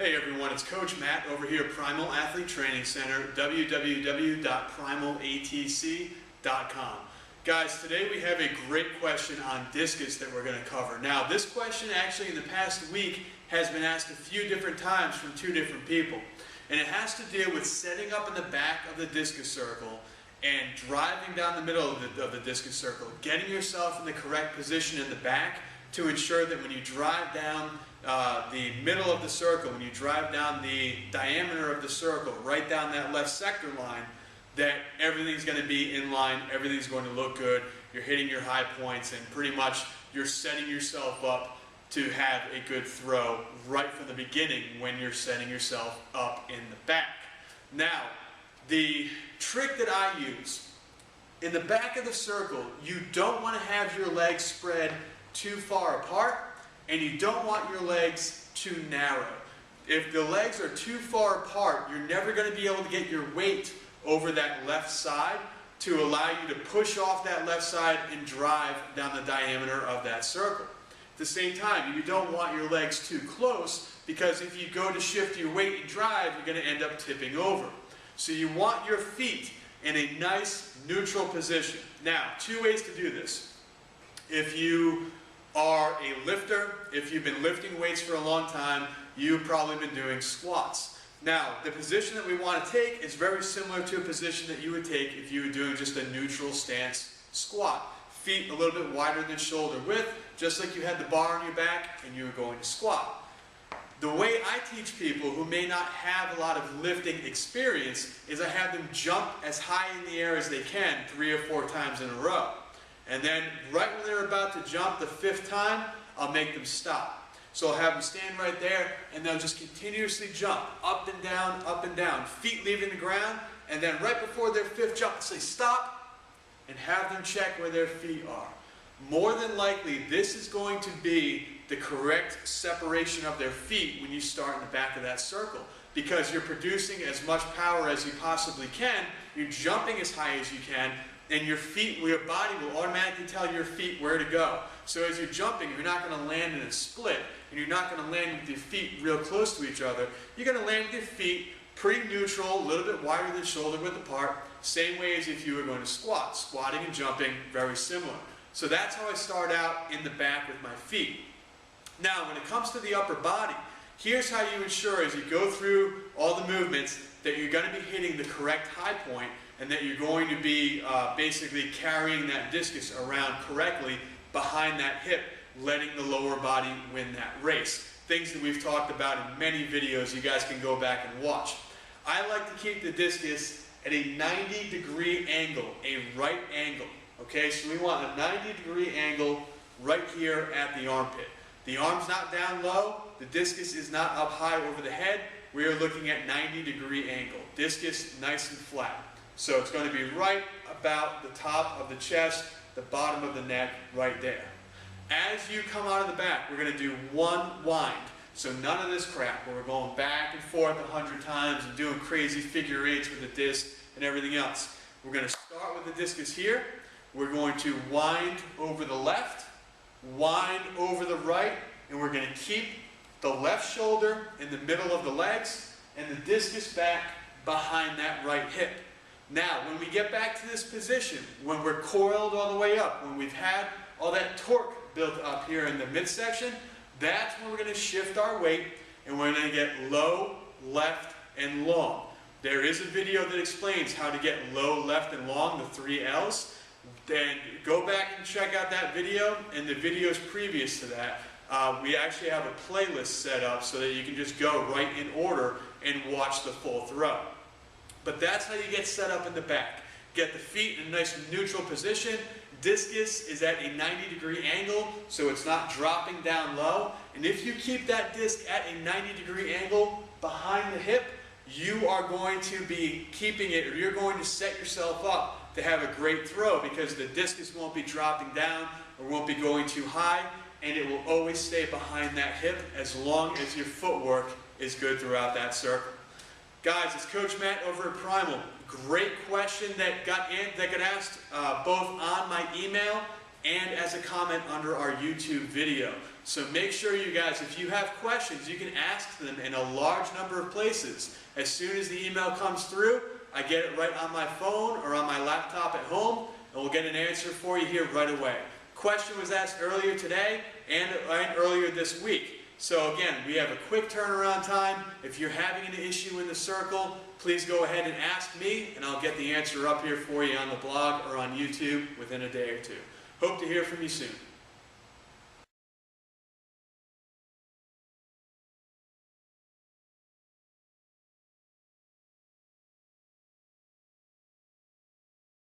Hey everyone, it's Coach Matt over here at Primal Athlete Training Center, www.primalatc.com. Guys, today we have a great question on discus that we're going to cover. Now, this question actually in the past week has been asked a few different times from two different people. And it has to deal with setting up in the back of the discus circle and driving down the middle of the discus circle, getting yourself in the correct position in the back to ensure that when you drive down the middle of the circle, when you drive down the diameter of the circle, right down that left sector line, that everything's going to be in line, everything's going to look good, you're hitting your high points, and pretty much you're setting yourself up to have a good throw right from the beginning when you're setting yourself up in the back. Now, the trick that I use, in the back of the circle, you don't want to have your legs spread too far apart, and you don't want your legs too narrow. If the legs are too far apart, you're never going to be able to get your weight over that left side to allow you to push off that left side and drive down the diameter of that circle. At the same time, you don't want your legs too close, because if you go to shift your weight and drive, you're going to end up tipping over. So you want your feet in a nice neutral position. Now, two ways to do this. If you are a lifter, if you've been lifting weights for a long time, you've probably been doing squats. Now, the position that we want to take is very similar to a position that you would take if you were doing just a neutral stance squat. Feet a little bit wider than shoulder width, just like you had the bar on your back and you were going to squat. The way I teach people who may not have a lot of lifting experience is I have them jump as high in the air as they can 3 or 4 times in a row. And then right when they're about to jump the 5th time, I'll make them stop. So I'll have them stand right there, and they'll just continuously jump up and down, feet leaving the ground, and then right before their 5th jump, I'll say stop, and have them check where their feet are. More than likely, this is going to be the correct separation of their feet when you start in the back of that circle, because you're producing as much power as you possibly can, you're jumping as high as you can, and your feet, your body will automatically tell your feet where to go. So as you're jumping, you're not going to land in a split, and you're not going to land with your feet real close to each other. You're going to land with your feet pretty neutral, a little bit wider than shoulder width apart, same way as if you were going to squat. Squatting and jumping, very similar. So that's how I start out in the back with my feet. Now, when it comes to the upper body, here's how you ensure as you go through all the movements that you're going to be hitting the correct high point, and that you're going to be basically carrying that discus around correctly behind that hip, letting the lower body win that race. Things that we've talked about in many videos you guys can go back and watch. I like to keep the discus at a 90-degree angle, a right angle. Okay, so we want a 90-degree angle right here at the armpit. The arm's not down low, the discus is not up high over the head. We are looking at 90-degree angle. Discus nice and flat. So it's going to be right about the top of the chest, the bottom of the neck, right there. As you come out of the back, we're going to do one wind. So none of this crap where we're going back and forth 100 times and doing crazy figure eights with the disc and everything else. We're going to start with the discus here. We're going to wind over the left, wind over the right, and we're going to keep the left shoulder in the middle of the legs and the discus back behind that right hip. Now, when we get back to this position, when we're coiled all the way up, when we've had all that torque built up here in the midsection, that's when we're going to shift our weight and we're going to get low, left, and long. There is a video that explains how to get low, left, and long, the 3 L's. Then go back and check out that video and the videos previous to that. We actually have a playlist set up so that you can just go right in order and watch the full throw. But that's how you get set up in the back. Get the feet in a nice neutral position. Discus is at a 90-degree angle, so it's not dropping down low. And if you keep that disc at a 90-degree angle behind the hip, you are going to be keeping it, or you're going to set yourself up to have a great throw, because the discus won't be dropping down or won't be going too high, and it will always stay behind that hip as long as your footwork is good throughout that circle. Guys, it's Coach Matt over at Primal. Great question that got asked both on my email and as a comment under our YouTube video. So make sure you guys, if you have questions, you can ask them in a large number of places. As soon as the email comes through, I get it right on my phone or on my laptop at home, and we'll get an answer for you here right away. Question was asked earlier today and earlier this week. So again, we have a quick turnaround time. If you're having an issue in the circle, please go ahead and ask me, and I'll get the answer up here for you on the blog or on YouTube within a day or two. Hope to hear from you soon.